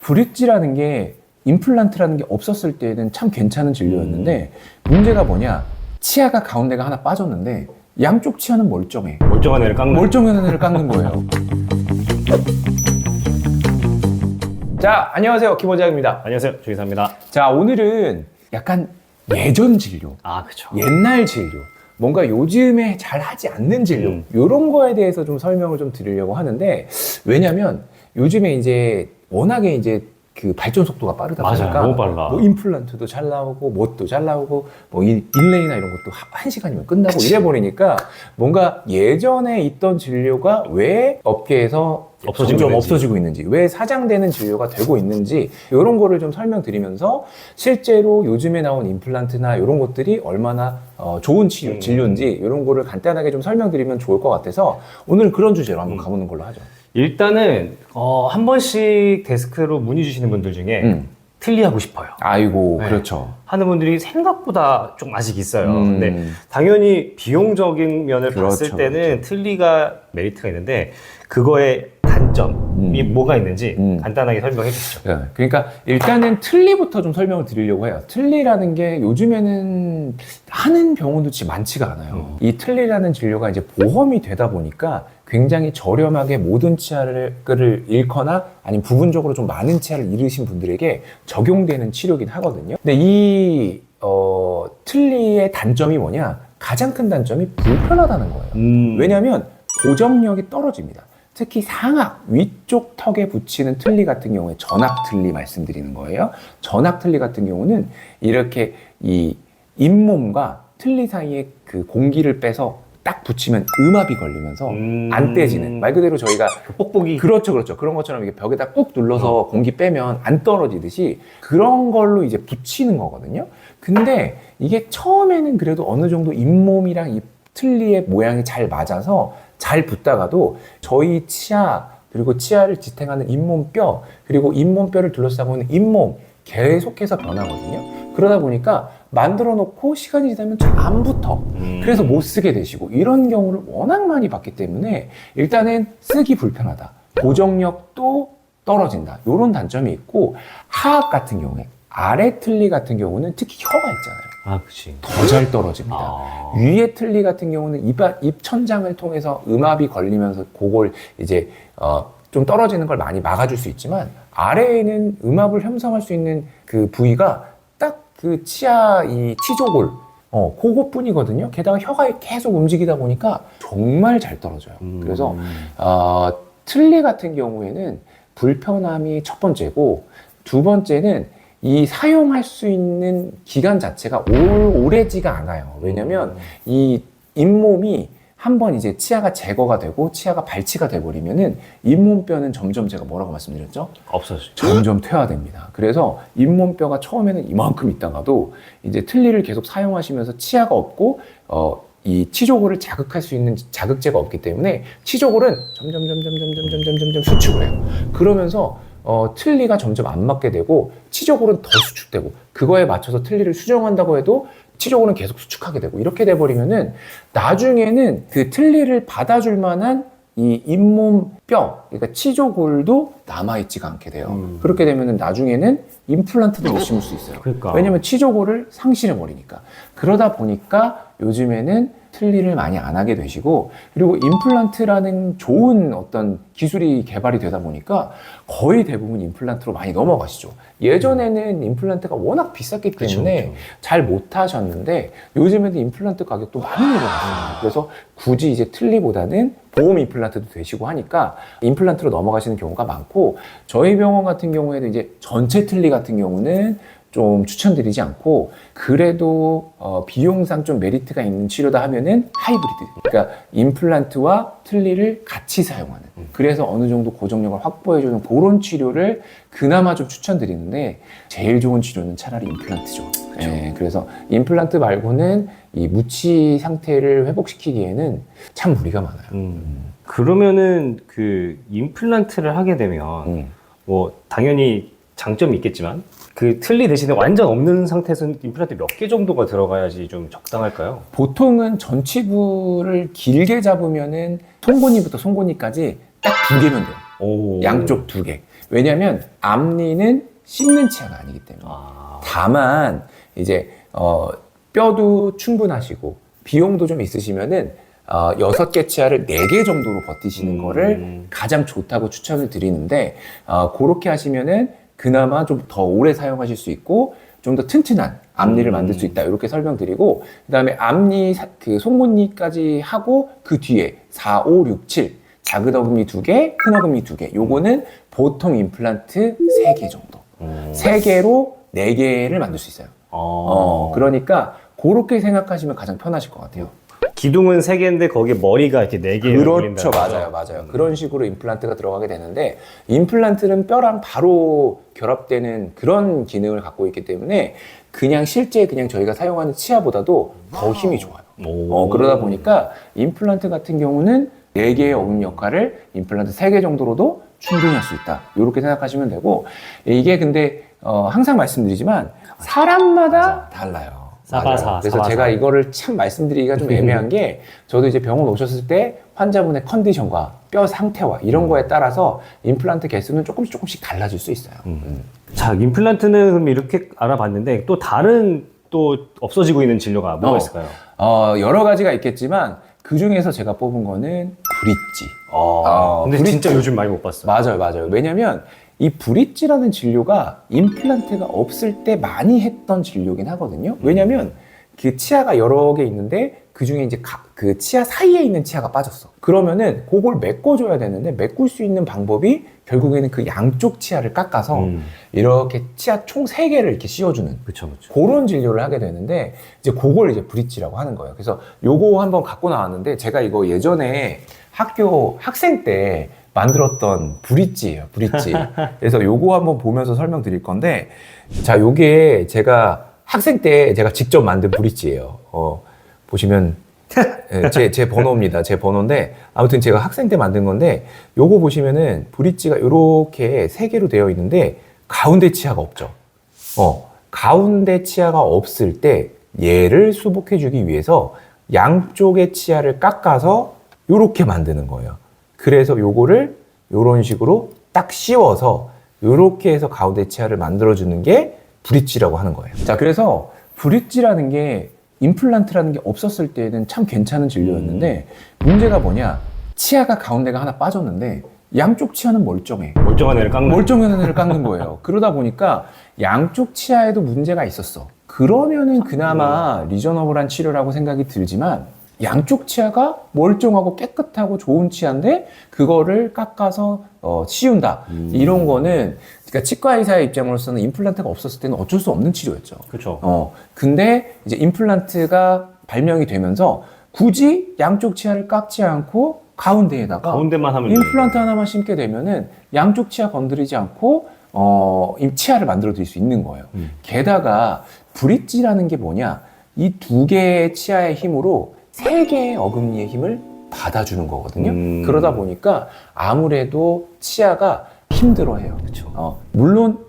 브릿지라는 게 임플란트라는 게 없었을 때는 참 괜찮은 진료였는데 문제가 뭐냐, 치아가 가운데가 하나 빠졌는데 양쪽 치아는 멀쩡해. 멀쩡한 애를 깎는. 멀쩡한 애를 깎는 거예요. 자, 안녕하세요. 김원장입니다. 안녕하세요, 조이사입니다. 자, 오늘은 약간 예전 진료, 아, 그쵸. 옛날 진료, 뭔가 요즘에 잘 하지 않는 진료, 이런 거에 대해서 좀 설명을 좀 드리려고 하는데, 왜냐면 요즘에 이제 워낙에 이제 그 발전 속도가 빠르다 맞아요. 보니까 너무 빨라. 뭐 임플란트도 잘 나오고 뭣도 잘 나오고 뭐 인레이나 이런 것도 한 시간이면 끝나고 그치. 이래 버리니까 뭔가 예전에 있던 진료가 왜 업계에서 점점 없어지고 있는지, 왜 사장되는 진료가 되고 있는지 이런 거를 좀 설명드리면서 실제로 요즘에 나온 임플란트나 이런 것들이 얼마나 좋은 진료인지 이런 거를 간단하게 좀 설명드리면 좋을 것 같아서 오늘 그런 주제로 한번 가보는 걸로 하죠. 일단은 한 번씩 데스크로 문의 주시는 분들 중에 틀리하고 싶어요. 아이고, 네. 그렇죠. 하는 분들이 생각보다 좀 아직 있어요. 근데 당연히 비용적인 면을 봤을 때는 틀리가 메리트가 있는데 그거의 단점이 뭐가 있는지 간단하게 설명해 주시죠. 네, 그러니까 일단은 틀니부터 좀 설명을 드리려고 해요. 틀니라는 게 요즘에는 하는 병원도 많지가 않아요. 이 틀니라는 진료가 이제 보험이 되다 보니까 굉장히 저렴하게 모든 치아를 잃거나 아니면 부분적으로 좀 많은 치아를 잃으신 분들에게 적용되는 치료긴 하거든요. 근데 이 틀니의 단점이 뭐냐? 가장 큰 단점이 불편하다는 거예요. 왜냐하면 고정력이 떨어집니다. 특히 상악, 위쪽 턱에 붙이는 틀니 같은 경우에 전악 틀니 말씀드리는 거예요. 전악 틀니 같은 경우는 이렇게 이 잇몸과 틀니 사이에 그 공기를 빼서 딱 붙이면 음압이 걸리면서 안 떼지는, 말 그대로 저희가 그 뽁뽁이. 그렇죠. 그런 것처럼 이게 벽에다 꾹 눌러서 공기 빼면 안 떨어지듯이 그런 걸로 이제 붙이는 거거든요. 근데 이게 처음에는 그래도 어느 정도 잇몸이랑 이 틀니의 모양이 잘 맞아서 잘 붙다가도 저희 치아, 그리고 치아를 지탱하는 잇몸뼈, 그리고 잇몸뼈를 둘러싸고 있는 잇몸 계속해서 변하거든요. 그러다 보니까 만들어 놓고 시간이 지나면 잘 안 붙어. 그래서 못 쓰게 되시고 이런 경우를 워낙 많이 봤기 때문에 일단은 쓰기 불편하다. 고정력도 떨어진다. 이런 단점이 있고, 하악 같은 경우에 아래 틀니 같은 경우는 특히 혀가 있잖아요. 아, 그치. 더 잘 떨어집니다. 위에 틀니 같은 경우는 입 천장을 통해서 음압이 걸리면서 그걸 이제 좀 떨어지는 걸 많이 막아줄 수 있지만, 아래에는 음압을 형성할 수 있는 그 부위가 딱 그 치아 이 치조골 그거뿐이거든요. 게다가 혀가 계속 움직이다 보니까 정말 잘 떨어져요. 그래서 틀니 같은 경우에는 불편함이 첫 번째고, 두 번째는 이 사용할 수 있는 기간 자체가 오래지가 않아요. 왜냐면 이 잇몸이 한번 이제 치아가 제거가 되고 치아가 발치가 돼버리면은 잇몸뼈는 점점, 제가 뭐라고 말씀드렸죠? 없어지죠. 점점 퇴화됩니다. 그래서 잇몸뼈가 처음에는 이만큼 있다가도 이제 틀니를 계속 사용하시면서 치아가 없고 이 치조골을 자극할 수 있는 자극제가 없기 때문에 치조골은 점점 수축을 해요. 그러면서 틀니가 점점 안 맞게 되고 치조골은 더 수축되고, 그거에 맞춰서 틀니를 수정한다고 해도 치조골은 계속 수축하게 되고, 이렇게 돼버리면은 나중에는 그 틀니를 받아줄 만한 이 잇몸뼈, 그러니까 치조골도 남아있지가 않게 돼요. 그렇게 되면은 나중에는 임플란트도 못 심을 수 있어요. 그러니까. 왜냐면 치조골을 상실해버리니까. 그러다 보니까 요즘에는 틀니를 많이 안 하게 되시고, 그리고 임플란트라는 좋은 어떤 기술이 개발이 되다 보니까 거의 대부분 임플란트로 많이 넘어가시죠. 예전에는 임플란트가 워낙 비쌌기 때문에 잘 못하셨는데 요즘에는 임플란트 가격도 많이 내려갔어요. 그래서 굳이 이제 틀니보다는 보험 임플란트도 되시고 하니까 임플란트로 넘어가시는 경우가 많고, 저희 병원 같은 경우에도 이제 전체 틀니 같은 경우는 좀 추천드리지 않고, 그래도 비용상 좀 메리트가 있는 치료다 하면은 하이브리드, 그러니까 임플란트와 틀니를 같이 사용하는, 그래서 어느 정도 고정력을 확보해주는 그런 치료를 그나마 좀 추천드리는데, 제일 좋은 치료는 차라리 임플란트죠. 네, 그래서 임플란트 말고는 이 무치 상태를 회복시키기에는 참 무리가 많아요. 그러면은 그 임플란트를 하게 되면 뭐 당연히 장점이 있겠지만 그 틀니 대신에 완전 없는 상태에서는 임플란트 몇 개 정도가 들어가야지 좀 적당할까요? 보통은 전치부를 길게 잡으면은 송곳니부터 송곳니까지 딱 2개면 돼요. 오. 양쪽 2개. 왜냐하면 앞니는 씹는 치아가 아니기 때문에. 다만 이제 뼈도 충분하시고 비용도 좀 있으시면은 6개 치아를 4개 정도로 버티시는 거를 가장 좋다고 추천을 드리는데 그렇게 하시면은 그나마 좀 더 오래 사용하실 수 있고 좀 더 튼튼한 앞니를 만들 수 있다 이렇게 설명드리고, 그 다음에 앞니 그 송곳니까지 하고 그 뒤에 4, 5, 6, 7 작은 어금니 2개, 큰 어금니 2개, 요거는 보통 임플란트 3개 정도, 3개로 4개를 만들 수 있어요. 그러니까 그렇게 생각하시면 가장 편하실 것 같아요. 기둥은 3개인데 거기에 머리가 이렇게 4개. 그렇죠. 맞아요. 그런 식으로 임플란트가 들어가게 되는데, 임플란트는 뼈랑 바로 결합되는 그런 기능을 갖고 있기 때문에 그냥 실제 그냥 저희가 사용하는 치아보다도 더 힘이 좋아요. 그러다 보니까 임플란트 같은 경우는 4개의 어금니 역할을 임플란트 3개 정도로도 충분히 할 수 있다. 이렇게 생각하시면 되고, 이게 근데 항상 말씀드리지만 사람마다 달라요. 그래서 제가 이거를 참 말씀드리기가 좀 애매한 게, 저도 이제 병원 오셨을 때 환자분의 컨디션과 뼈 상태와 이런 거에 따라서 임플란트 개수는 조금씩 달라질 수 있어요. 자, 임플란트는 그럼 이렇게 알아봤는데 또 다른 또 없어지고 있는 진료가 뭐가 있을까요? 여러 가지가 있겠지만 그 중에서 제가 뽑은 거는 브릿지. 근데 브릿지. 진짜 요즘 많이 못 봤어요. 맞아요. 왜냐면 이 브릿지라는 진료가 임플란트가 없을 때 많이 했던 진료긴 하거든요. 왜냐면 그 치아가 여러 개 있는데 그 중에 이제 그 치아 사이에 있는 치아가 빠졌어. 그러면은 그걸 메꿔줘야 되는데, 메꿀 수 있는 방법이 결국에는 그 양쪽 치아를 깎아서 이렇게 치아 총 3개를 이렇게 씌워주는 그쵸. 그런 진료를 하게 되는데, 이제 그걸 이제 브릿지라고 하는 거예요. 그래서 요거 한번 갖고 나왔는데, 제가 이거 예전에 학교 학생 때 만들었던 브릿지예요. 브릿지. 그래서 요거 한번 보면서 설명드릴 건데, 자, 요게 제가 학생 때 제가 직접 만든 브릿지예요. 보시면 제 번호입니다. 제 번호인데, 아무튼 제가 학생 때 만든 건데, 요거 보시면은 브릿지가 요렇게 3개로 되어 있는데 가운데 치아가 없죠. 가운데 치아가 없을 때 얘를 수복해 주기 위해서 양쪽의 치아를 깎아서 요렇게 만드는 거예요. 그래서 요거를 요런 식으로 딱 씌워서 요렇게 해서 가운데 치아를 만들어 주는 게 브릿지라고 하는 거예요. 자, 그래서 브릿지라는 게 임플란트라는 게 없었을 때는 참 괜찮은 진료였는데, 문제가 뭐냐, 치아가 가운데가 하나 빠졌는데 양쪽 치아는 멀쩡해. 멀쩡한 애를 깎는 거예요. 그러다 보니까 양쪽 치아에도 문제가 있었어. 그러면은 그나마 리저너블한 치료라고 생각이 들지만, 양쪽 치아가 멀쩡하고 깨끗하고 좋은 치아인데 그거를 깎아서 씌운다. 이런 거는, 그러니까 치과 의사의 입장으로서는 임플란트가 없었을 때는 어쩔 수 없는 치료였죠. 그렇죠. 근데 이제 임플란트가 발명이 되면서 굳이 양쪽 치아를 깎지 않고 가운데에다가 가운데만 하면 임플란트 하나만 심게 되면은 양쪽 치아 건드리지 않고 치아를 만들어 드릴 수 있는 거예요. 게다가 브릿지라는 게 뭐냐, 이 2개의 치아의 힘으로 3개의 어금니의 힘을 받아주는 거거든요. 그러다 보니까 아무래도 치아가 힘들어해요. 물론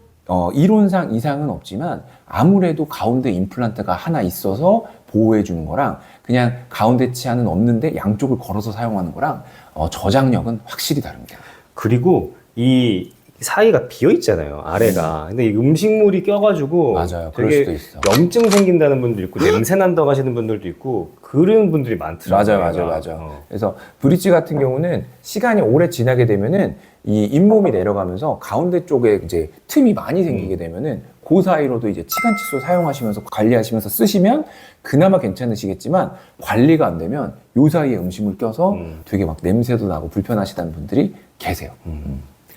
이론상 이상은 없지만 아무래도 가운데 임플란트가 하나 있어서 보호해주는 거랑 그냥 가운데 치아는 없는데 양쪽을 걸어서 사용하는 거랑 저장력은 확실히 다릅니다. 그리고 이 사이가 비어 있잖아요, 아래가. 근데 이 음식물이 껴가지고 맞아요. 그럴 되게 수도 있어. 염증 생긴다는 분도 있고 냄새 난다고 하시는 분들도 있고 그런 분들이 많더라고요. 맞아요. 그래서 브릿지 같은 경우는 시간이 오래 지나게 되면은 이 잇몸이 내려가면서 가운데 쪽에 이제 틈이 많이 생기게 되면은 그 사이로도 이제 치간칫솔 사용하시면서 관리하시면서 쓰시면 그나마 괜찮으시겠지만, 관리가 안 되면 요 사이에 음식물 껴서 되게 막 냄새도 나고 불편하시다는 분들이 계세요.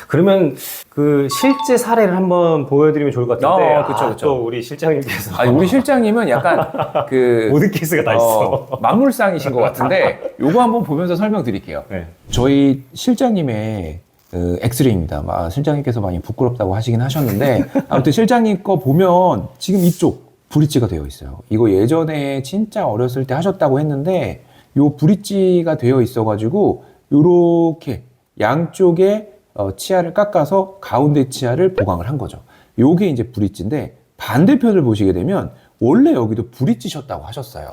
그러면 그 실제 사례를 한번 보여드리면 좋을 것 같은데. 그쵸. 또 우리 실장님께서. 아니, 우리 실장님은 약간 그 모든 케이스가 다 있어. 만물상이신 것 같은데, 요거 한번 보면서 설명드릴게요. 네. 저희 실장님의 엑스레이입니다. 실장님께서 많이 부끄럽다고 하시긴 하셨는데, 아무튼 실장님 거 보면 지금 이쪽 브릿지가 되어 있어요. 이거 예전에 진짜 어렸을 때 하셨다고 했는데, 요 브릿지가 되어 있어가지고 요렇게 양쪽에 치아를 깎아서 가운데 치아를 보강을 한 거죠. 요게 이제 브릿지인데, 반대편을 보시게 되면 원래 여기도 불이 찌셨다고 하셨어요.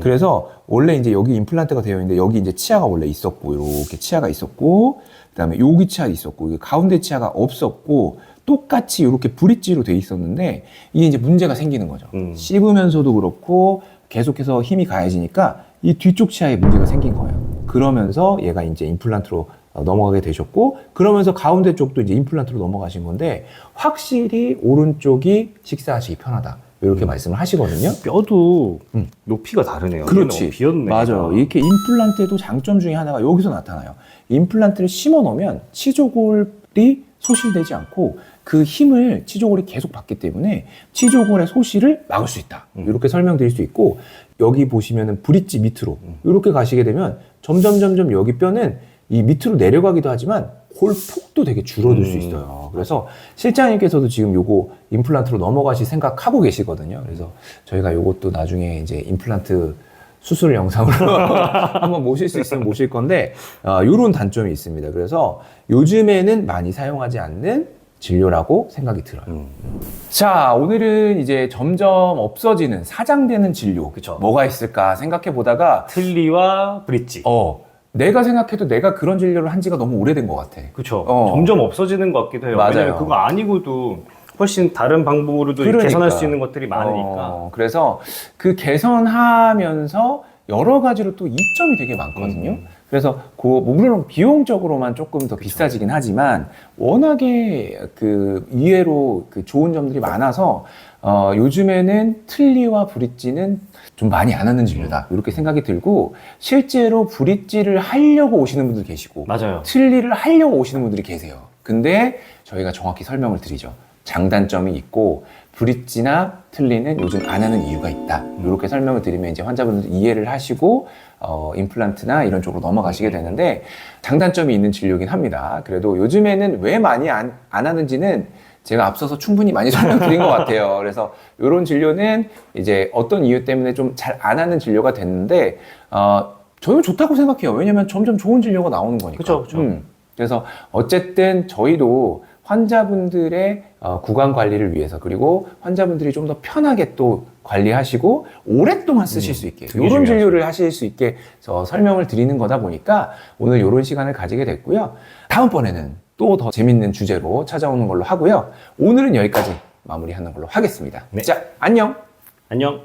그래서 원래 이제 여기 임플란트가 되어 있는데 여기 이제 치아가 원래 있었고 이렇게 치아가 있었고 그다음에 여기 치아 있었고 가운데 치아가 없었고 똑같이 이렇게 브릿지로 돼 있었는데 이게 이제 문제가 생기는 거죠. 씹으면서도 그렇고 계속해서 힘이 가해지니까 이 뒤쪽 치아에 문제가 생긴 거예요. 그러면서 얘가 이제 임플란트로 넘어가게 되셨고 그러면서 가운데 쪽도 이제 임플란트로 넘어가신 건데 확실히 오른쪽이 식사하시기 편하다. 이렇게 말씀을 하시거든요. 뼈도 높이가 다르네요. 그렇지. 비었네. 맞아요. 이렇게 임플란트에도 장점 중에 하나가 여기서 나타나요. 임플란트를 심어 놓으면 치조골이 소실되지 않고 그 힘을 치조골이 계속 받기 때문에 치조골의 소실을 막을 수 있다. 이렇게 설명드릴 수 있고 여기 보시면은 브릿지 밑으로 이렇게 가시게 되면 점점 여기 뼈는 이 밑으로 내려가기도 하지만 골 폭도 되게 줄어들 수 있어요. 그래서 실장님께서도 지금 요거 임플란트로 넘어가실 생각하고 계시거든요. 그래서 저희가 요것도 나중에 이제 임플란트 수술 영상으로 한번 모실 수 있으면 모실 건데 요런 단점이 있습니다. 그래서 요즘에는 많이 사용하지 않는 진료라고 생각이 들어요. 자, 오늘은 이제 점점 없어지는 사장되는 진료. 그쵸. 뭐가 있을까 생각해 보다가 틀니와 브릿지. 내가 생각해도 내가 그런 진료를 한 지가 너무 오래된 것 같아. 그렇죠. 점점 없어지는 것 같기도 해요. 맞아요. 왜냐면 그거 아니고도 훨씬 다른 방법으로도 그러니까. 개선할 수 있는 것들이 많으니까. 그래서 그 개선하면서 여러 가지로 또 이점이 되게 많거든요. 그래서 물론 비용적으로만 조금 더 비싸지긴 하지만 워낙에 그 이외로 그 좋은 점들이 많아서 요즘에는 틀니와 브릿지는 좀 많이 안 하는 진료다 이렇게 생각이 들고 실제로 브릿지를 하려고 오시는 분들 계시고 맞아요. 틀니를 하려고 오시는 분들이 계세요. 근데 저희가 정확히 설명을 드리죠. 장단점이 있고 브릿지나 틀니는 요즘 안 하는 이유가 있다. 이렇게 설명을 드리면 이제 환자분들 이해를 하시고 임플란트나 이런 쪽으로 넘어가시게 되는데 장단점이 있는 진료긴 합니다. 그래도 요즘에는 왜 많이 안 하는지는 제가 앞서서 충분히 많이 설명드린 것 같아요. 그래서 이런 진료는 이제 어떤 이유 때문에 좀 잘 안 하는 진료가 됐는데 저는 좋다고 생각해요. 왜냐면 점점 좋은 진료가 나오는 거니까. 그렇죠. 그래서 어쨌든 저희도 환자분들의 구강 관리를 위해서 그리고 환자분들이 좀 더 편하게 또 관리하시고 오랫동안 쓰실 수 있게 이런 진료를 하실 수 있게 설명을 드리는 거다 보니까 오늘 이런 시간을 가지게 됐고요. 다음번에는 또 더 재밌는 주제로 찾아오는 걸로 하고요. 오늘은 여기까지 마무리하는 걸로 하겠습니다. 네. 자, 안녕. 안녕.